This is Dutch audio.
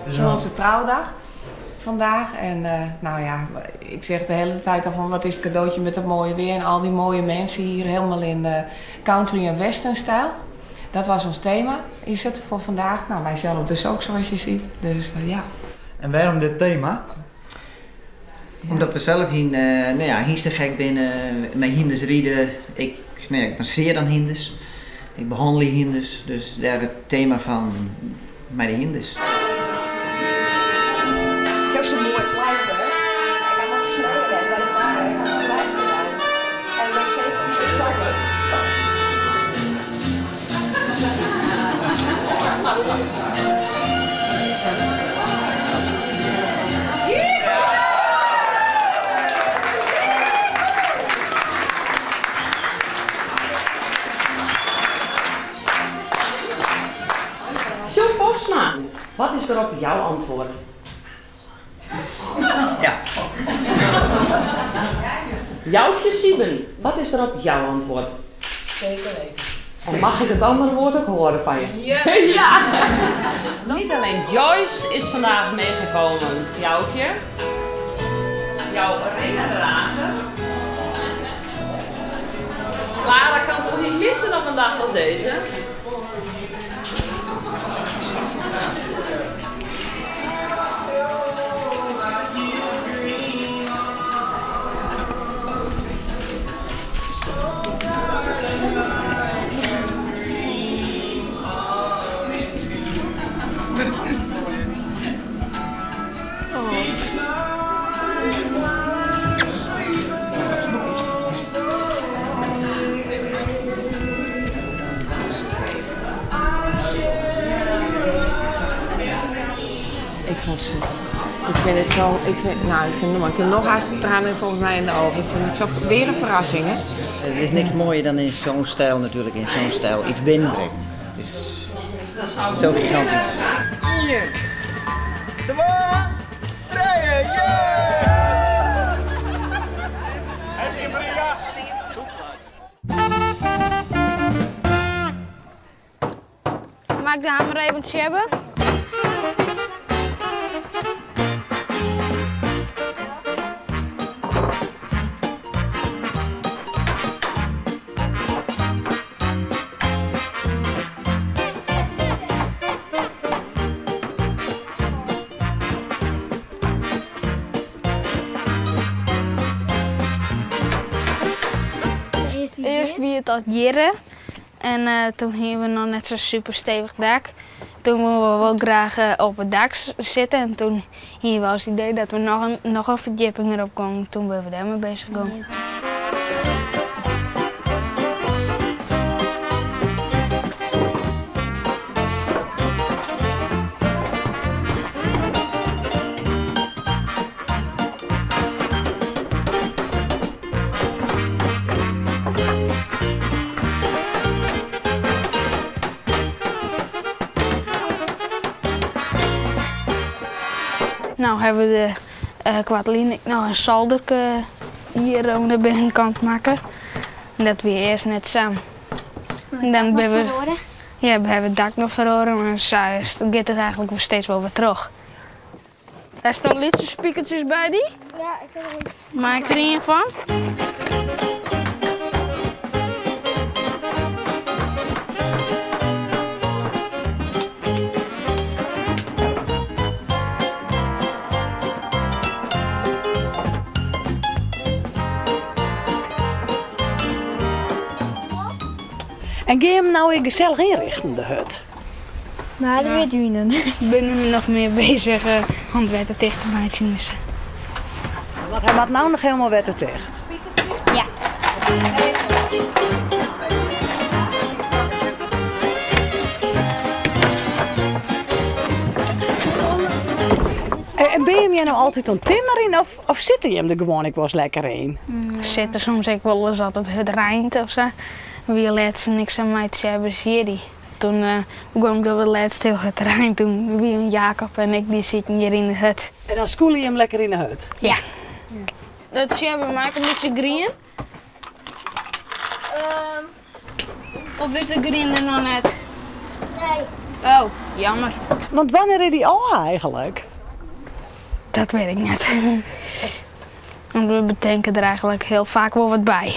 Het is onze trouwdag vandaag en nou ja, ik zeg de hele tijd al van wat is het cadeautje met het mooie weer en al die mooie mensen hier helemaal in de country en western stijl. Dat was ons thema, is het voor vandaag. Nou, wij zelf dus ook zoals je ziet, dus ja. En waarom dit thema? Ja. Omdat we zelf hier te gek binnen met hinders rieden. Ik masseer dan hinders, ik behandel hinders, dus daar het thema van met de hinders. Ik heb zo'n mooi pleister, hè? Ik heb nog sneller, dat is waar. Ik heb een pleister zijn. En dat is zeker niet zo pleister. Sjoerd Postma, wat is er op jouw antwoord? Ja. Joukje Sieben, wat is er op jouw antwoord? Zeker weten. En mag ik het andere woord ook horen van je? Ja. Ja. Niet alleen Joyce is vandaag meegekomen, Joukje. Jouw ringendrager. Clara kan toch niet missen op een dag als deze? Ik heb nog haast tranen volgens mij in de ogen. Ik vind het zo weer een verrassing, hè? Er is niks mooier dan in zo'n stijl natuurlijk, in zo'n stijl iets binnenbrengen. Het is zo gigantisch. 1, 2, 3, Heb je Maria? Mag ik de hamer even hebben? Eerst wie het al jaren en toen hebben we nog net zo'n super stevig dak. Toen wilden we wel graag op het dak zitten en toen hier was het idee dat we nog een verdieping erop komen. Toen ben we daarmee bezig gegaan. Nou hebben we de kwartlien nou een zolderke hier om de binnenkant maken. En dat we eerst net samen. En dan hebben we het dak nog verloren, maar zo gaat het eigenlijk weer steeds wel weer terug. Daar staan liedse spiekertjes bij die. Ja, ik heb er een. Maak ik er een van. En ga je hem nou weer gezellig inrichten, de hut? Nou, dat weet u niet. Ik ben nu nog meer bezig om het wetter tegen te maken. Dus. Want hij maakt nou nog helemaal wetter tegen. Ja. En ben je nou altijd een timmer in of zit je hem er gewoon ik was lekker in? Zit er soms ook wel eens altijd het rijnt of zo. Wie laatst niks aan mij te hebben, zie je. Toen begon ik dat we laatst heel het rijnt. Toen wie een Jacob en ik die zitten hier in de hut. En dan spoel je hem lekker in de hut? Ja. Dat zie je bij mij een beetje green. Of is de green er nog net? Nee. Oh, jammer. Want wanneer is die al eigenlijk? Dat weet ik niet. Want we bedenken er eigenlijk heel vaak wel wat bij.